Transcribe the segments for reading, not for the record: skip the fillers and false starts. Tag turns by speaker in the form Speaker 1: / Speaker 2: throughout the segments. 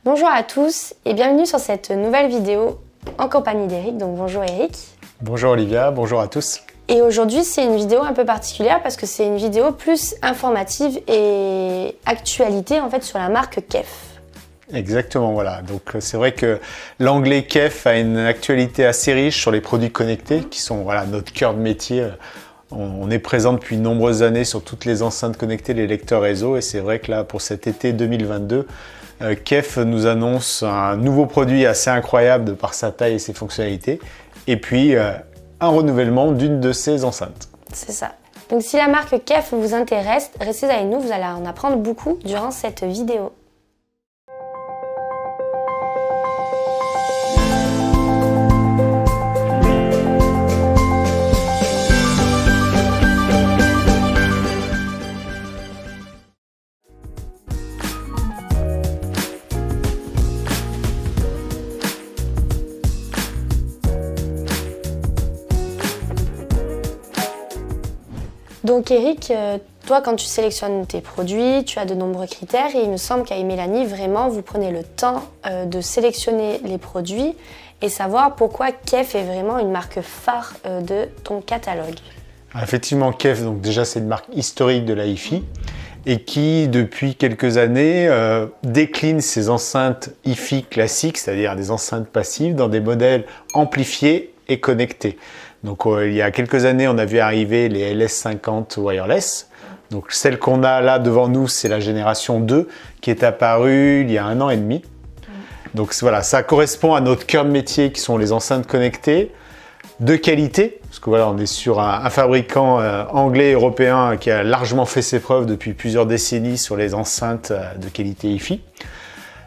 Speaker 1: Bonjour à tous et bienvenue sur cette nouvelle vidéo en compagnie d'Eric. Donc bonjour Eric.
Speaker 2: Bonjour Olivia, bonjour à tous.
Speaker 1: Et aujourd'hui c'est une vidéo un peu particulière parce que c'est une vidéo plus informative et actualité en fait sur la marque KEF.
Speaker 2: Exactement, voilà. Donc c'est vrai que l'anglais KEF a une actualité assez riche sur les produits connectés qui sont notre cœur de métier. On est présent depuis de nombreuses années sur toutes les enceintes connectées, les lecteurs réseau, et c'est vrai que là pour cet été 2022, KEF nous annonce un nouveau produit assez incroyable de par sa taille et ses fonctionnalités, et puis un renouvellement d'une de ses enceintes.
Speaker 1: C'est ça. Donc si la marque KEF vous intéresse, restez avec nous, vous allez en apprendre beaucoup durant cette vidéo. Donc Eric, toi quand tu sélectionnes tes produits, tu as de nombreux critères et il me semble qu'à Mélanie, vraiment, vous prenez le temps de sélectionner les produits et savoir pourquoi KEF est vraiment une marque phare de ton catalogue.
Speaker 2: Effectivement, KEF, donc déjà c'est une marque historique de la hi-fi et qui depuis quelques années décline ses enceintes hi-fi classiques, c'est-à-dire des enceintes passives, dans des modèles amplifiés et connectés. Donc il y a quelques années, on a vu arriver les LS50 wireless. Donc celle qu'on a là devant nous, c'est la génération 2 qui est apparue il y a 1 an et demi. Donc voilà, ça correspond à notre cœur de métier qui sont les enceintes connectées de qualité. Parce que voilà, on est sur un fabricant anglais et européen qui a largement fait ses preuves depuis plusieurs décennies sur les enceintes de qualité hi-fi.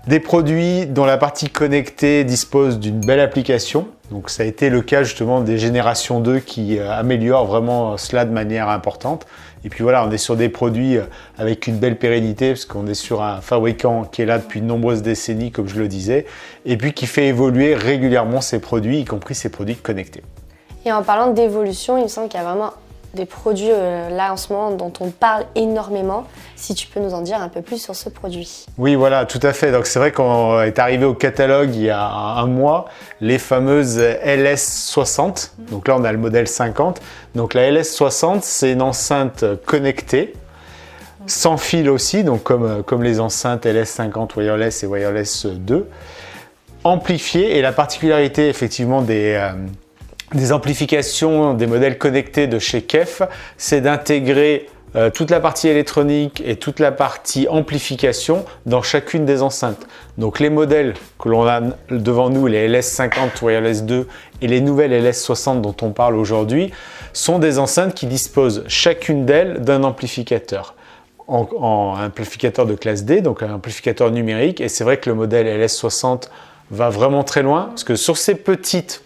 Speaker 2: Des produits dont la partie connectée dispose d'une belle application. Donc ça a été le cas justement des générations 2 qui améliorent vraiment cela de manière importante. Et puis voilà, on est sur des produits avec une belle pérennité parce qu'on est sur un fabricant qui est là depuis de nombreuses décennies, comme je le disais, et puis qui fait évoluer régulièrement ses produits, y compris ses produits connectés.
Speaker 1: Et en parlant d'évolution, il me semble qu'il y a vraiment des produits là en ce moment dont on parle énormément. Si tu peux nous en dire un peu plus sur ce produit.
Speaker 2: Oui, voilà, tout à fait. Donc c'est vrai qu'on est arrivé au catalogue il y a un mois, les fameuses LS60. Donc là, on a le modèle 50. Donc la LS60, c'est une enceinte connectée, sans fil aussi, donc comme les enceintes LS50 wireless et wireless 2, amplifiée. Et la particularité effectivement des amplifications des modèles connectés de chez KEF, c'est d'intégrer toute la partie électronique et toute la partie amplification dans chacune des enceintes. Donc les modèles que l'on a devant nous, les LS50 wireless 2 et les nouvelles LS60 dont on parle aujourd'hui, sont des enceintes qui disposent chacune d'elles d'un amplificateur. En amplificateur de classe D, donc un amplificateur numérique, et c'est vrai que le modèle LS60 va vraiment très loin, parce que sur ces petites,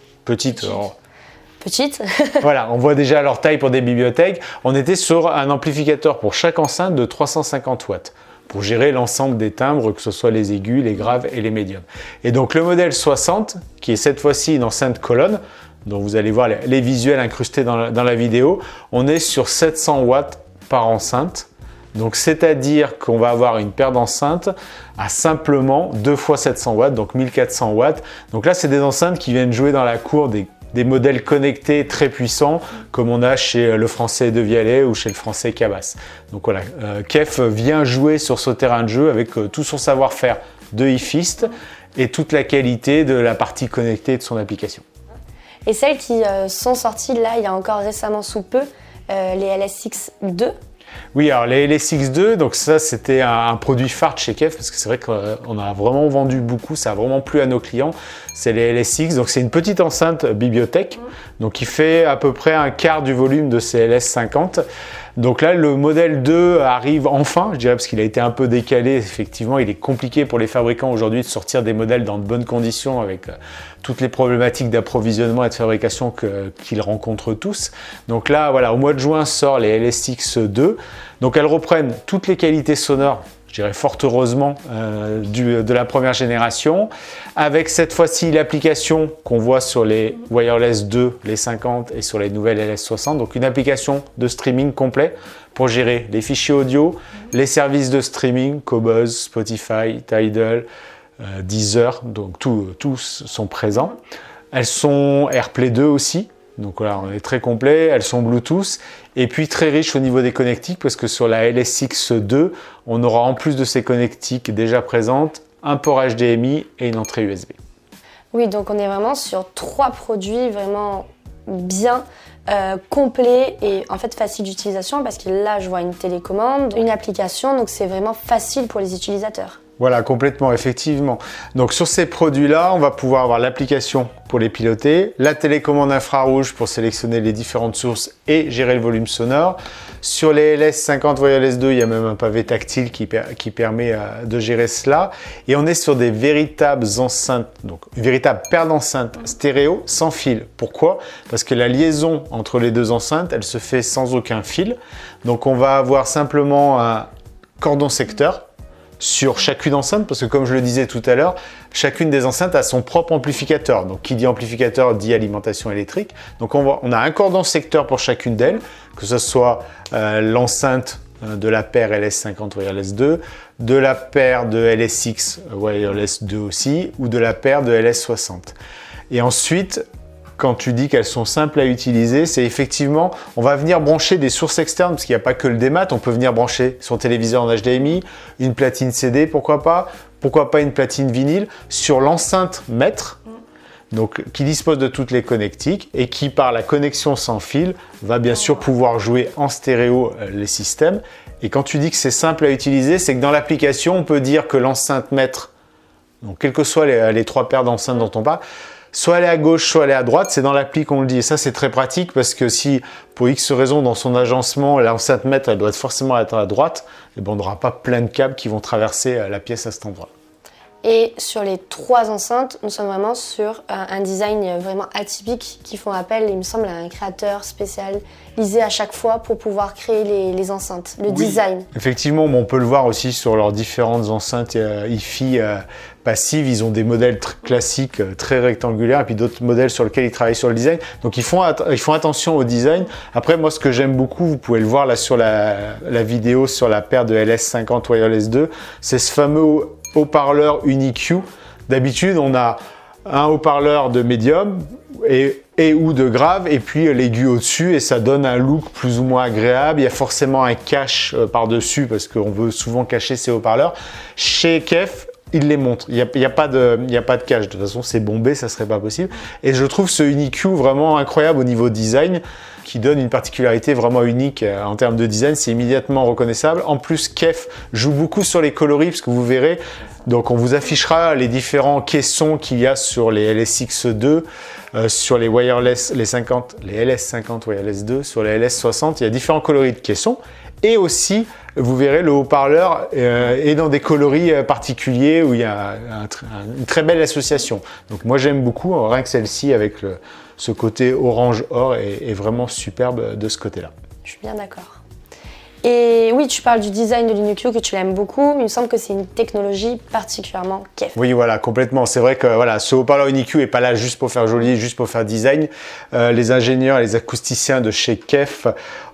Speaker 2: voilà, on voit déjà leur taille pour des bibliothèques. On était sur un amplificateur pour chaque enceinte de 350 watts pour gérer l'ensemble des timbres, que ce soit les aigus, les graves et les médiums. Et donc le modèle 60, qui est cette fois-ci une enceinte colonne, dont vous allez voir les visuels incrustés dans la vidéo, on est sur 700 watts par enceinte. Donc c'est-à-dire qu'on va avoir une paire d'enceintes à simplement 2 fois 700 watts, donc 1400 watts. Donc là, c'est des enceintes qui viennent jouer dans la cour des modèles connectés très puissants comme on a chez le français De Vialet ou chez le français Cabas. Donc voilà, KEF vient jouer sur ce terrain de jeu avec tout son savoir-faire de hi-fiste et toute la qualité de la partie connectée de son application.
Speaker 1: Et celles qui sont sorties là il y a encore récemment sous peu, les LSX2.
Speaker 2: Oui, alors les LSX2, donc ça c'était un produit phare de chez KEF parce que c'est vrai qu'on a vraiment vendu beaucoup, ça a vraiment plu à nos clients. C'est les LSX, donc c'est une petite enceinte bibliothèque, donc qui fait à peu près un quart du volume de ces LS50. Donc là, le modèle 2 arrive enfin, je dirais, parce qu'il a été un peu décalé. Effectivement, il est compliqué pour les fabricants aujourd'hui de sortir des modèles dans de bonnes conditions avec toutes les problématiques d'approvisionnement et de fabrication qu'ils rencontrent tous. Donc là, voilà, au mois de juin sort les LSX2. Donc elles reprennent toutes les qualités sonores, je dirais fort heureusement, de la première génération, avec cette fois-ci l'application qu'on voit sur les Wireless 2, les 50 et sur les nouvelles LS60, donc une application de streaming complet pour gérer les fichiers audio, les services de streaming, Qobuz, Spotify, Tidal, Deezer, donc tous sont présents. Elles sont AirPlay 2 aussi, donc voilà, on est très complet. Elles sont Bluetooth et puis très riches au niveau des connectiques parce que sur la LSX2, on aura en plus de ces connectiques déjà présentes, un port HDMI et une entrée USB.
Speaker 1: Oui, donc on est vraiment sur 3 produits vraiment bien complets et en fait faciles d'utilisation parce que là je vois une télécommande, une application, donc c'est vraiment facile pour les utilisateurs.
Speaker 2: Voilà, complètement, effectivement. Donc sur ces produits-là, on va pouvoir avoir l'application pour les piloter, la télécommande infrarouge pour sélectionner les différentes sources et gérer le volume sonore. Sur les LS50 Wireless 2, il y a même un pavé tactile qui permet de gérer cela. Et on est sur des véritables enceintes, donc une véritable paire d'enceintes stéréo sans fil. Pourquoi? Parce que la liaison entre les deux enceintes, elle se fait sans aucun fil. Donc on va avoir simplement un cordon secteur sur chacune enceinte, parce que comme je le disais tout à l'heure, chacune des enceintes a son propre amplificateur. Donc qui dit amplificateur dit alimentation électrique. Donc on a un cordon secteur pour chacune d'elles, que ce soit l'enceinte de la paire LS50 Wireless 2, de la paire de LSX Wireless 2 aussi, ou de la paire de LS60. Et ensuite, quand tu dis qu'elles sont simples à utiliser, c'est effectivement, on va venir brancher des sources externes, parce qu'il n'y a pas que le démat, on peut venir brancher son téléviseur en HDMI, une platine CD, pourquoi pas une platine vinyle, sur l'enceinte maître, donc qui dispose de toutes les connectiques et qui, par la connexion sans fil, va bien sûr pouvoir jouer en stéréo les systèmes. Et quand tu dis que c'est simple à utiliser, c'est que dans l'application, on peut dire que l'enceinte maître, donc quelles que soient les 3 paires d'enceintes dont on parle, soit aller à gauche, soit aller à droite, c'est dans l'appli qu'on le dit. Et ça, c'est très pratique parce que si, pour X raison, dans son agencement, l'enceinte maître, elle doit forcément être à droite, et ben, on n'aura pas plein de câbles qui vont traverser la pièce à cet endroit.
Speaker 1: Et sur les 3 enceintes, nous sommes vraiment sur un design vraiment atypique qui font appel, il me semble, à un créateur spécialisé à chaque fois pour pouvoir créer les enceintes, le design.
Speaker 2: Effectivement, on peut le voir aussi sur leurs différentes enceintes hi-fi passives. Ils ont des modèles classiques, très rectangulaires, et puis d'autres modèles sur lesquels ils travaillent sur le design. Donc ils font attention au design. Après, moi, ce que j'aime beaucoup, vous pouvez le voir là sur la vidéo sur la paire de LS50 Wireless 2, c'est ce fameux haut-parleur UniQ. D'habitude, on a un haut-parleur de médium et ou de grave et puis l'aigu au-dessus et ça donne un look plus ou moins agréable. Il y a forcément un cache par-dessus parce qu'on veut souvent cacher ces haut-parleurs. Chez Kef, il les montre. Il n'y a pas de cache. De toute façon, c'est bombé, ça serait pas possible. Et je trouve ce UniQ vraiment incroyable au niveau design, qui donne une particularité vraiment unique en termes de design. C'est immédiatement reconnaissable. En plus, Kef joue beaucoup sur les coloris, parce que vous verrez, donc on vous affichera les différents caissons qu'il y a sur les LSX2, sur les wireless, les LS50 Wireless 2, sur les LS60, il y a différents coloris de caissons. Et aussi, vous verrez, le haut-parleur est dans des coloris particuliers où il y a une très belle association. Donc moi j'aime beaucoup, rien que celle-ci avec ce côté orange or est vraiment superbe de ce côté-là.
Speaker 1: Je suis bien d'accord. Et oui, tu parles du design de l'UniQ que tu l'aimes beaucoup. Il me semble que c'est une technologie particulièrement Kef.
Speaker 2: Oui, voilà, complètement. C'est vrai que voilà, ce haut-parleur UniQ n'est pas là juste pour faire joli, juste pour faire design. Les ingénieurs et les acousticiens de chez Kef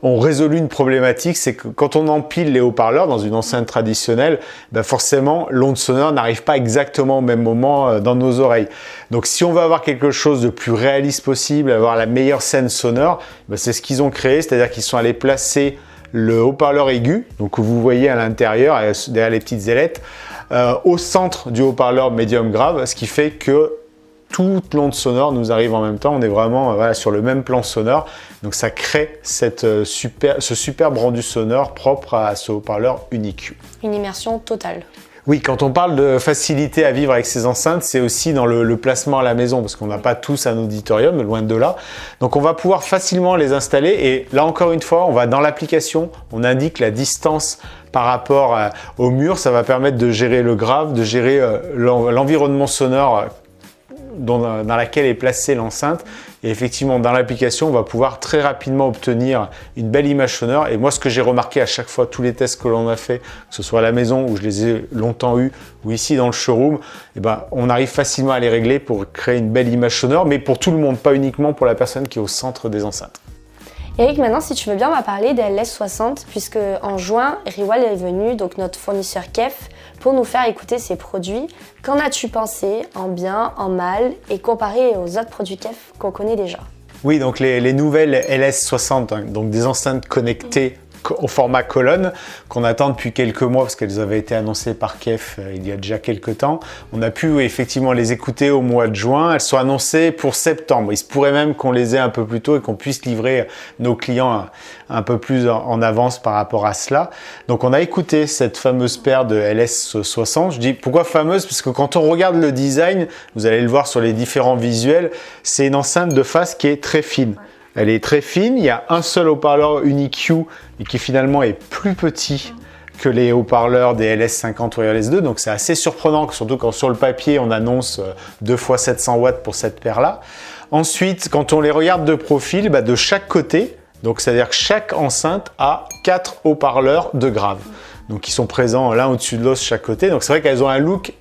Speaker 2: ont résolu une problématique, c'est que quand on empile les haut-parleurs dans une enceinte traditionnelle, ben forcément, l'onde sonore n'arrive pas exactement au même moment dans nos oreilles. Donc si on veut avoir quelque chose de plus réaliste possible, avoir la meilleure scène sonore, ben c'est ce qu'ils ont créé, c'est-à-dire qu'ils sont allés placer le haut-parleur aigu, donc que vous voyez à l'intérieur, derrière les petites ailettes, au centre du haut-parleur médium grave, ce qui fait que toute l'onde sonore nous arrive en même temps. On est vraiment voilà, sur le même plan sonore, donc ça crée ce superbe rendu sonore propre à ce haut-parleur UniQ.
Speaker 1: Une immersion totale.
Speaker 2: Oui, quand on parle de facilité à vivre avec ces enceintes, c'est aussi dans le placement à la maison, parce qu'on n'a pas tous un auditorium, loin de là. Donc on va pouvoir facilement les installer, et là encore une fois, on va dans l'application, on indique la distance par rapport au mur, ça va permettre de gérer le grave, de gérer l'environnement sonore dans laquelle est placée l'enceinte. Et effectivement, dans l'application, on va pouvoir très rapidement obtenir une belle image sonore. Et moi, ce que j'ai remarqué à chaque fois, tous les tests que l'on a fait, que ce soit à la maison où je les ai longtemps eus, ou ici dans le showroom, eh ben, on arrive facilement à les régler pour créer une belle image sonore, mais pour tout le monde, pas uniquement pour la personne qui est au centre des enceintes.
Speaker 1: Eric, maintenant, si tu veux bien, on va parler des LS60, puisque en juin, Riwal est venu, donc notre fournisseur Kef, pour nous faire écouter ces produits. Qu'en as-tu pensé, en bien, en mal, et comparé aux autres produits KEF qu'on connaît déjà?
Speaker 2: Oui, donc les nouvelles LS60, hein, donc des enceintes connectées au format colonne qu'on attend depuis quelques mois parce qu'elles avaient été annoncées par KEF il y a déjà quelques temps. On a pu effectivement les écouter au mois de juin. Elles sont annoncées pour septembre. Il se pourrait même qu'on les ait un peu plus tôt et qu'on puisse livrer nos clients un peu plus en avance par rapport à cela. Donc on a écouté cette fameuse paire de LS60. Je dis pourquoi fameuse? Parce que quand on regarde le design, vous allez le voir sur les différents visuels, c'est une enceinte de face qui est très fine. Elle est très fine, il y a un seul haut-parleur UniQ et qui finalement est plus petit que les haut-parleurs des LS50 Wireless 2, donc c'est assez surprenant, surtout quand sur le papier on annonce 2 fois 700 watts pour cette paire-là. Ensuite, quand on les regarde de profil, de chaque côté, donc c'est-à-dire que chaque enceinte a 4 haut-parleurs de grave, donc qui sont présents l'un au-dessus de l'autre chaque côté, donc c'est vrai qu'elles ont un look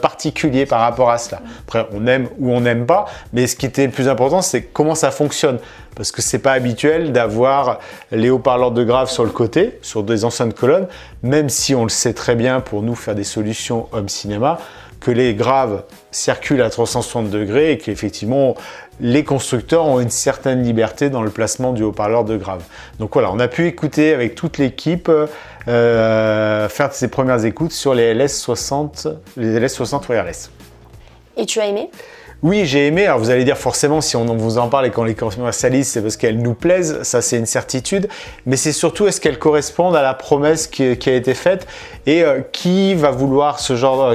Speaker 2: particulier par rapport à cela. Après, on aime ou on n'aime pas, mais ce qui était le plus important, c'est comment ça fonctionne. Parce que c'est pas habituel d'avoir les haut-parleurs de grave sur le côté, sur des enceintes colonnes, même si on le sait très bien pour nous faire des solutions home cinéma, que les graves circulent à 360 degrés et qu'effectivement, les constructeurs ont une certaine liberté dans le placement du haut-parleur de grave. Donc voilà, on a pu écouter avec toute l'équipe, faire ses premières écoutes sur les LS60 Wireless.
Speaker 1: Et tu as aimé?
Speaker 2: Oui, j'ai aimé. Alors vous allez dire forcément, si on vous en parle et qu'on les commercialise, c'est parce qu'elles nous plaisent, ça c'est une certitude. Mais c'est surtout, est-ce qu'elles correspondent à la promesse qui a été faite et qui va vouloir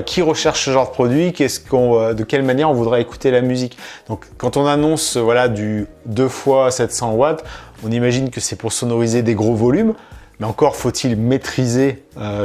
Speaker 2: qui recherche ce genre de produit, de quelle manière on voudra écouter la musique. Donc quand on annonce du 2 fois 700 watts, on imagine que c'est pour sonoriser des gros volumes. Mais encore faut-il maîtriser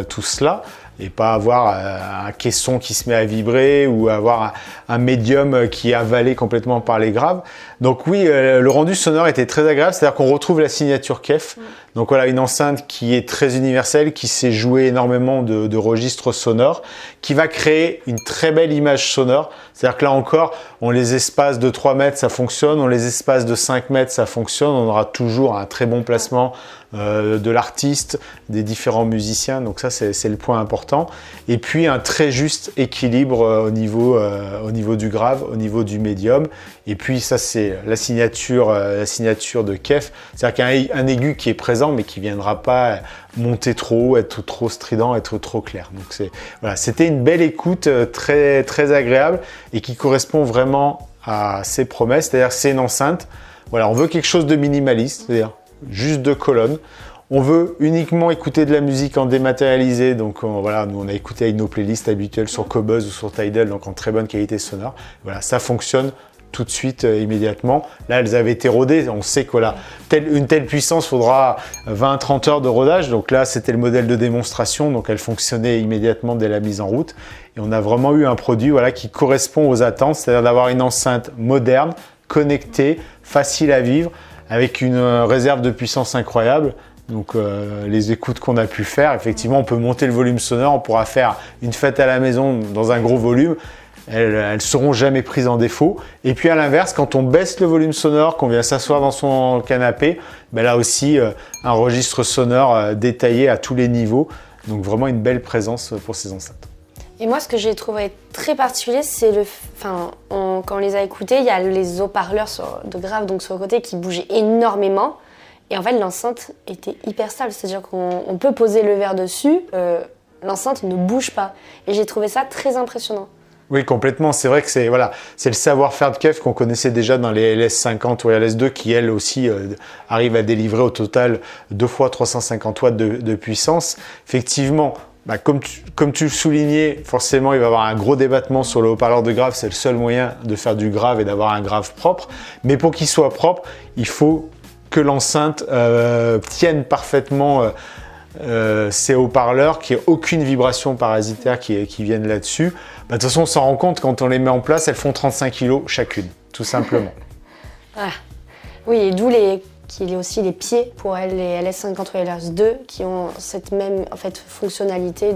Speaker 2: tout cela et pas avoir un caisson qui se met à vibrer ou avoir un médium qui est avalé complètement par les graves. Donc oui, le rendu sonore était très agréable, c'est-à-dire qu'on retrouve la signature KEF. Donc voilà, une enceinte qui est très universelle, qui sait jouer énormément de registres sonores, qui va créer une très belle image sonore. C'est-à-dire que là encore, on les espaces de 3 mètres, ça fonctionne, on les espaces de 5 mètres, ça fonctionne. On aura toujours un très bon placement de l'artiste, des différents musiciens. Donc ça, c'est le point important. Et puis un très juste équilibre au niveau du grave, au niveau du médium. Et puis ça, c'est la signature de KEF. C'est-à-dire qu'un aigu qui est présent, mais qui ne viendra pas monter trop haut, être trop strident, être trop clair. Donc c'était une belle écoute, très, très agréable et qui correspond vraiment à ses promesses. C'est-à-dire c'est une enceinte. Voilà, on veut quelque chose de minimaliste, c'est-à-dire juste 2 colonnes. On veut uniquement écouter de la musique en dématérialisé, donc nous on a écouté avec nos playlists habituelles sur Qobuz ou sur Tidal, donc en très bonne qualité sonore. Voilà, ça fonctionne tout de suite, immédiatement. Là, elles avaient été rodées, on sait que une telle puissance, il faudra 20-30 heures de rodage, donc là c'était le modèle de démonstration, donc elle fonctionnait immédiatement dès la mise en route. Et on a vraiment eu un produit qui correspond aux attentes, c'est-à-dire d'avoir une enceinte moderne, connectée, facile à vivre, avec une réserve de puissance incroyable. Donc les écoutes qu'on a pu faire, effectivement on peut monter le volume sonore, on pourra faire une fête à la maison dans un gros volume, elles seront jamais prises en défaut. Et puis à l'inverse, quand on baisse le volume sonore, qu'on vient s'asseoir dans son canapé, là aussi un registre sonore détaillé à tous les niveaux, donc vraiment une belle présence pour ces enceintes.
Speaker 1: Et moi, ce que j'ai trouvé très particulier, c'est quand on les a écoutés, il y a les haut-parleurs de grave, donc sur le côté, qui bougeaient énormément. Et en fait, l'enceinte était hyper stable, c'est-à-dire qu'on peut poser le verre dessus, l'enceinte ne bouge pas. Et j'ai trouvé ça très impressionnant.
Speaker 2: Oui, complètement. C'est vrai que c'est le savoir-faire de KEF qu'on connaissait déjà dans les LS50 ou LS2 qui, elles aussi, arrivent à délivrer au total 2 fois 350 watts de puissance. Effectivement, comme tu le soulignais, forcément, il va y avoir un gros débattement sur le haut-parleur de grave. C'est le seul moyen de faire du grave et d'avoir un grave propre. Mais pour qu'il soit propre, il faut que l'enceinte tienne parfaitement ces haut-parleurs, qu'il n'y ait aucune vibration parasitaire qui vienne là-dessus. De toute façon, on s'en rend compte quand on les met en place, elles font 35 kg chacune, tout simplement.
Speaker 1: Ah. Oui, et d'où qu'il y ait aussi les pieds pour les LS50 ou LS2 qui ont cette même fonctionnalité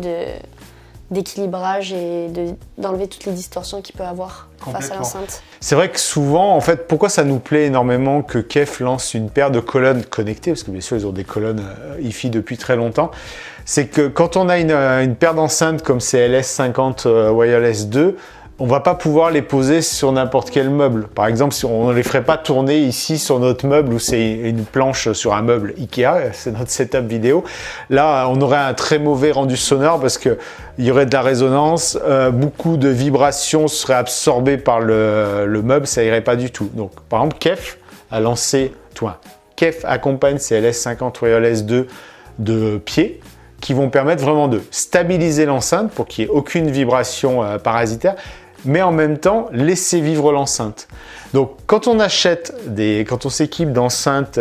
Speaker 1: d'équilibrage et d'enlever toutes les distorsions qu'il peut avoir face à l'enceinte.
Speaker 2: C'est vrai que souvent, en fait, pourquoi ça nous plaît énormément que KEF lance une paire de colonnes connectées, parce que bien sûr, ils ont des colonnes hi-fi depuis très longtemps, c'est que quand on a une paire d'enceintes comme ces LS50 Wireless 2, on va pas pouvoir les poser sur n'importe quel meuble. Par exemple, si on ne les ferait pas tourner ici sur notre meuble où c'est une planche sur un meuble Ikea, c'est notre setup vidéo. Là, on aurait un très mauvais rendu sonore parce qu'il y aurait de la résonance, beaucoup de vibrations seraient absorbées par le meuble, ça irait pas du tout. Donc, par exemple, KEF a lancé, KEF accompagne ces LS50 Wireless 2 de pied qui vont permettre vraiment de stabiliser l'enceinte pour qu'il n'y ait aucune vibration parasitaire, mais en même temps laisser vivre l'enceinte. Donc quand on s'équipe d'enceintes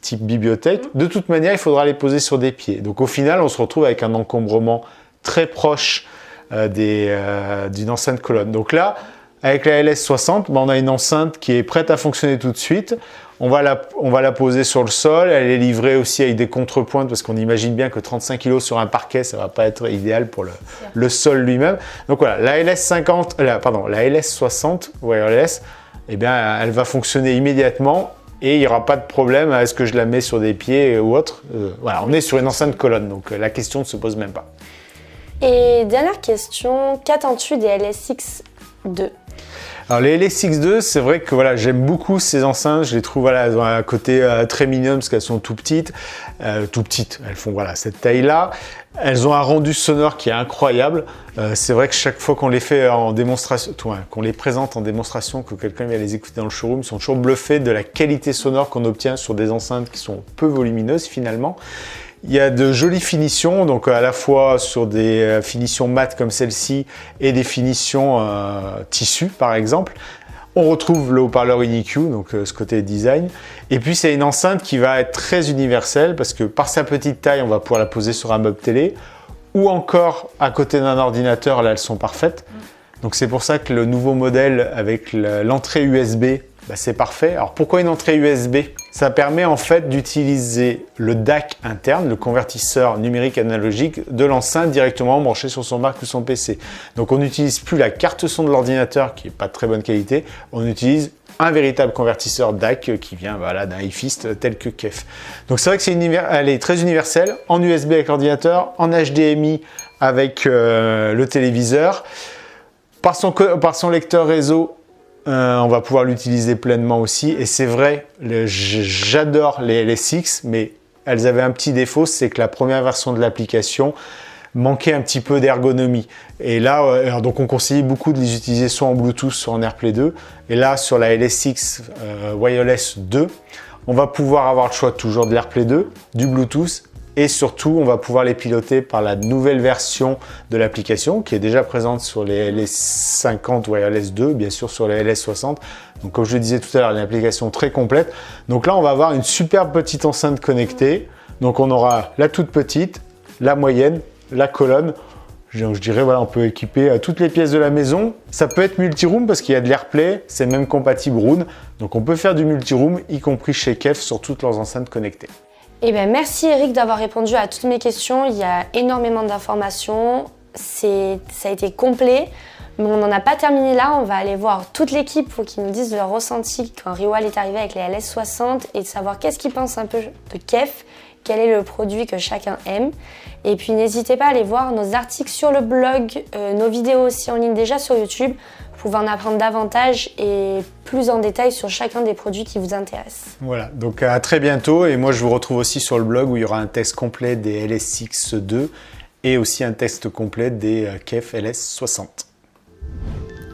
Speaker 2: type bibliothèque, de toute manière il faudra les poser sur des pieds. Donc au final on se retrouve avec un encombrement très proche d'une enceinte colonne. Donc là avec la LS60, on a une enceinte qui est prête à fonctionner tout de suite. On va la poser sur le sol, elle est livrée aussi avec des contrepointes parce qu'on imagine bien que 35 kg sur un parquet, ça ne va pas être idéal pour le sol lui-même. Donc voilà, la LS60 Wireless, eh bien, elle va fonctionner immédiatement et il n'y aura pas de problème à ce que je la mets sur des pieds ou autre. Voilà, on est sur une enceinte colonne, donc la question ne se pose même pas.
Speaker 1: Et dernière question, qu'attends-tu des LSX2 ?
Speaker 2: Alors les LSX2, c'est vrai que voilà, j'aime beaucoup ces enceintes, je les trouve elles ont un côté très mignon parce qu'elles sont tout petites, elles font cette taille-là. Elles ont un rendu sonore qui est incroyable. C'est vrai que chaque fois qu'on les fait en démonstration, qu'on les présente en démonstration, que quelqu'un vient les écouter dans le showroom, ils sont toujours bluffés de la qualité sonore qu'on obtient sur des enceintes qui sont peu volumineuses finalement. Il y a de jolies finitions, donc à la fois sur des finitions mat comme celle-ci et des finitions tissu par exemple. On retrouve le haut-parleur in-EQ, donc ce côté design. Et puis c'est une enceinte qui va être très universelle parce que par sa petite taille, on va pouvoir la poser sur un meuble télé ou encore à côté d'un ordinateur, là elles sont parfaites. Donc c'est pour ça que le nouveau modèle avec l'entrée USB, c'est parfait. Alors pourquoi une entrée USB ? Ça permet en fait d'utiliser le DAC interne, le convertisseur numérique analogique de l'enceinte directement branché sur son Mac ou son PC. Donc on n'utilise plus la carte son de l'ordinateur qui n'est pas de très bonne qualité, on utilise un véritable convertisseur DAC qui vient d'un hi-fist tel que KEF. Donc c'est vrai que elle est très universelle, en USB avec l'ordinateur, en HDMI avec le téléviseur, par son lecteur réseau. On va pouvoir l'utiliser pleinement aussi et c'est vrai, j'adore les LSX, mais elles avaient un petit défaut, c'est que la première version de l'application manquait un petit peu d'ergonomie. Et là, donc on conseillait beaucoup de les utiliser soit en Bluetooth, soit en AirPlay 2. Et là, sur la LSX Wireless 2, on va pouvoir avoir le choix toujours de l'AirPlay 2, du Bluetooth. Et surtout, on va pouvoir les piloter par la nouvelle version de l'application qui est déjà présente sur les LS50 Wireless 2, bien sûr sur les LS60. Donc comme je le disais tout à l'heure, une application très complète. Donc là, on va avoir une superbe petite enceinte connectée. Donc on aura la toute petite, la moyenne, la colonne. Je dirais, on peut équiper toutes les pièces de la maison. Ça peut être multi-room parce qu'il y a de l'AirPlay, c'est même compatible Roon. Donc on peut faire du multi-room, y compris chez KEF, sur toutes leurs enceintes connectées.
Speaker 1: Eh bien, merci Eric d'avoir répondu à toutes mes questions. Il y a énormément d'informations. Ça a été complet. Mais on n'en a pas terminé là. On va aller voir toute l'équipe pour qu'ils nous disent leur ressenti quand Riwal est arrivé avec les LS60 et de savoir qu'est-ce qu'ils pensent un peu de KEF, quel est le produit que chacun aime. Et puis n'hésitez pas à aller voir nos articles sur le blog, nos vidéos aussi en ligne déjà sur YouTube. Vous pouvez en apprendre davantage et plus en détail sur chacun des produits qui vous intéressent.
Speaker 2: Voilà, donc à très bientôt et moi je vous retrouve aussi sur le blog où il y aura un test complet des LSX2 et aussi un test complet des KEF LS60.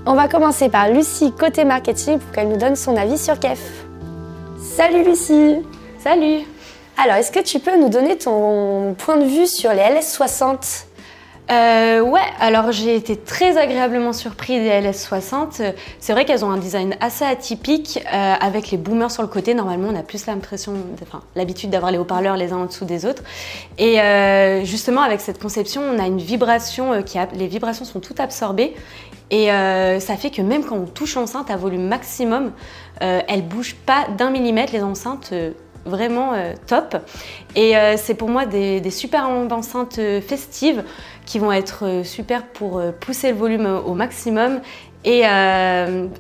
Speaker 1: On va commencer par Lucie côté marketing pour qu'elle nous donne son avis sur KEF. Salut Lucie!
Speaker 3: Salut!
Speaker 1: Alors, est-ce que tu peux nous donner ton point de vue sur les LS60 ?
Speaker 3: Ouais, alors j'ai été très agréablement surpris des LS60. C'est vrai qu'elles ont un design assez atypique avec les boomers sur le côté. Normalement, on a plus l'habitude d'avoir les haut-parleurs les uns en dessous des autres. Et justement, avec cette conception, on a une vibration les vibrations sont toutes absorbées. Et ça fait que même quand on touche l'enceinte à volume maximum, elle ne bouge pas d'1 millimètre. Les enceintes vraiment top. Et c'est pour moi des super enceintes festives qui vont être super pour pousser le volume au maximum et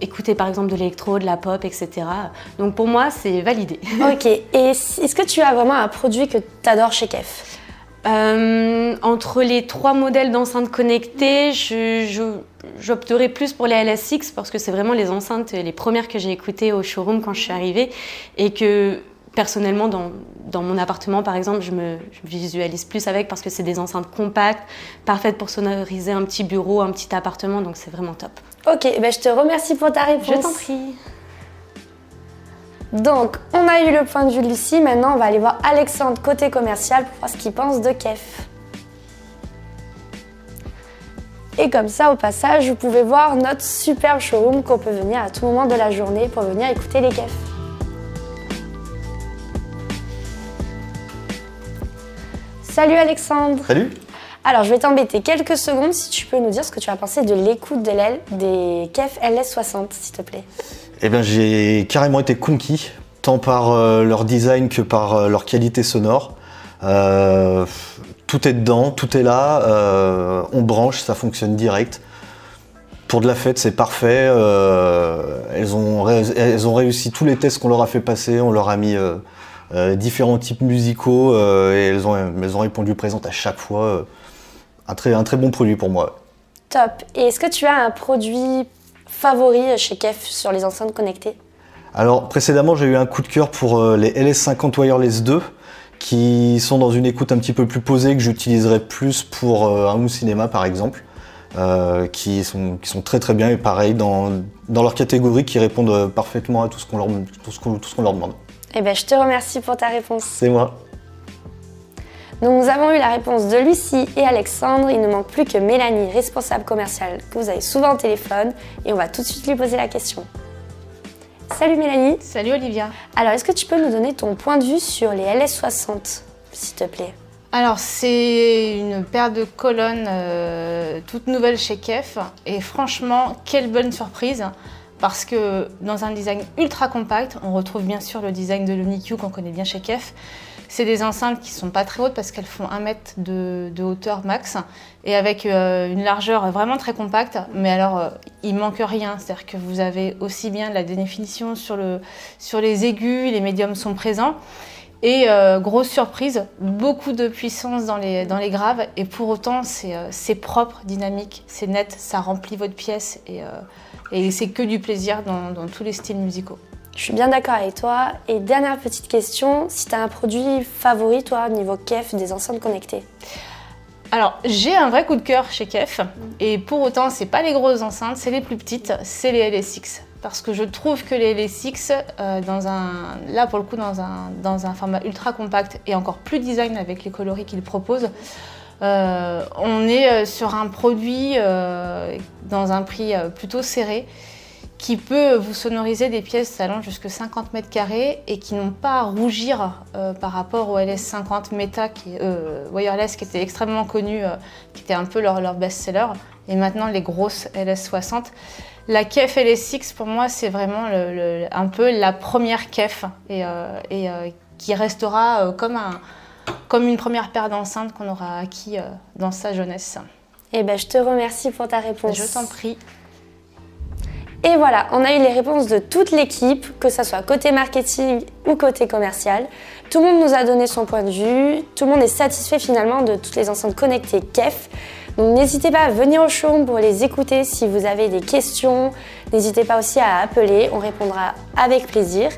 Speaker 3: écouter par exemple de l'électro, de la pop, etc. Donc pour moi, c'est validé.
Speaker 1: Ok, et est-ce que tu as vraiment un produit que tu adores chez Kef?
Speaker 3: Entre les 3 modèles d'enceintes connectées, j'opterais plus pour les LS6 parce que c'est vraiment les enceintes les premières que j'ai écoutées au showroom quand je suis arrivée et que personnellement dans mon appartement par exemple je visualise plus avec parce que c'est des enceintes compactes, parfaites pour sonoriser un petit bureau, un petit appartement, donc c'est vraiment top.
Speaker 1: Ok, ben je te remercie pour ta réponse.
Speaker 3: Je t'en prie.
Speaker 1: Donc, on a eu le point de vue de Lucie, maintenant on va aller voir Alexandre côté commercial pour voir ce qu'il pense de Kef. Et comme ça, au passage, vous pouvez voir notre superbe showroom qu'on peut venir à tout moment de la journée pour venir écouter les Kef. Salut Alexandre.
Speaker 4: Salut.
Speaker 1: Alors, je vais t'embêter quelques secondes si tu peux nous dire ce que tu as pensé de l'écoute de l'aile des Kef LS60, s'il te plaît.
Speaker 4: Eh bien, j'ai carrément été conquis, tant par leur design que par leur qualité sonore. Tout est dedans, tout est là, on branche, ça fonctionne direct. Pour de la fête, c'est parfait. Elles ont réussi tous les tests qu'on leur a fait passer, on leur a mis différents types musicaux et elles ont répondu présentes à chaque fois. Un très bon produit pour moi.
Speaker 1: Top. Et est-ce que tu as un produit favori chez Kef sur les enceintes connectées?
Speaker 4: Alors précédemment, j'ai eu un coup de cœur pour les LS50 Wireless 2 qui sont dans une écoute un petit peu plus posée que j'utiliserais plus pour un home cinéma par exemple, qui sont très bien et pareil dans leur catégorie qui répondent parfaitement à tout ce qu'on leur demande.
Speaker 1: Eh bien, je te remercie pour ta réponse.
Speaker 4: C'est moi.
Speaker 1: Donc nous avons eu la réponse de Lucie et Alexandre. Il ne manque plus que Mélanie, responsable commerciale, que vous avez souvent au téléphone. Et on va tout de suite lui poser la question. Salut Mélanie.
Speaker 5: Salut Olivia.
Speaker 1: Alors, est-ce que tu peux nous donner ton point de vue sur les LS60, s'il te plaît?
Speaker 5: Alors, c'est une paire de colonnes toute nouvelle chez Kef. Et franchement, quelle bonne surprise. Parce que dans un design ultra compact, on retrouve bien sûr le design de l'Uniq qu'on connaît bien chez Kef. C'est des enceintes qui ne sont pas très hautes parce qu'elles font 1 mètre de hauteur max et avec une largeur vraiment très compacte. Mais alors, il ne manque rien. C'est-à-dire que vous avez aussi bien de la définition sur les aigus, les médiums sont présents. Et grosse surprise, beaucoup de puissance dans les graves. Et pour autant, c'est propre, dynamique, c'est net, ça remplit votre pièce. Et c'est que du plaisir dans tous les styles musicaux.
Speaker 1: Je suis bien d'accord avec toi. Et dernière petite question, si tu as un produit favori, toi, niveau Kef, des enceintes connectées?
Speaker 5: Alors, j'ai un vrai coup de cœur chez Kef. Et pour autant, c'est pas les grosses enceintes, c'est les plus petites, c'est les LS6. Parce que je trouve que les LS6, là pour le coup, dans un format ultra compact et encore plus design avec les coloris qu'ils proposent, on est sur un produit dans un prix plutôt serré qui peut vous sonoriser des pièces allant jusqu'à 50 mètres carrés et qui n'ont pas à rougir par rapport aux LS50 Meta wireless qui étaient extrêmement connus, qui étaient un peu leur best-seller. Et maintenant les grosses LS60. La Kef LS6 pour moi c'est vraiment un peu la première Kef et qui restera comme une première paire d'enceintes qu'on aura acquis dans sa jeunesse.
Speaker 1: Eh ben, je te remercie pour ta réponse.
Speaker 5: Je t'en prie.
Speaker 1: Et voilà, on a eu les réponses de toute l'équipe, que ce soit côté marketing ou côté commercial. Tout le monde nous a donné son point de vue, tout le monde est satisfait finalement de toutes les enceintes connectées Kef. Donc n'hésitez pas à venir au showroom pour les écouter si vous avez des questions. N'hésitez pas aussi à appeler, on répondra avec plaisir.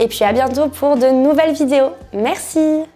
Speaker 1: Et puis à bientôt pour de nouvelles vidéos. Merci!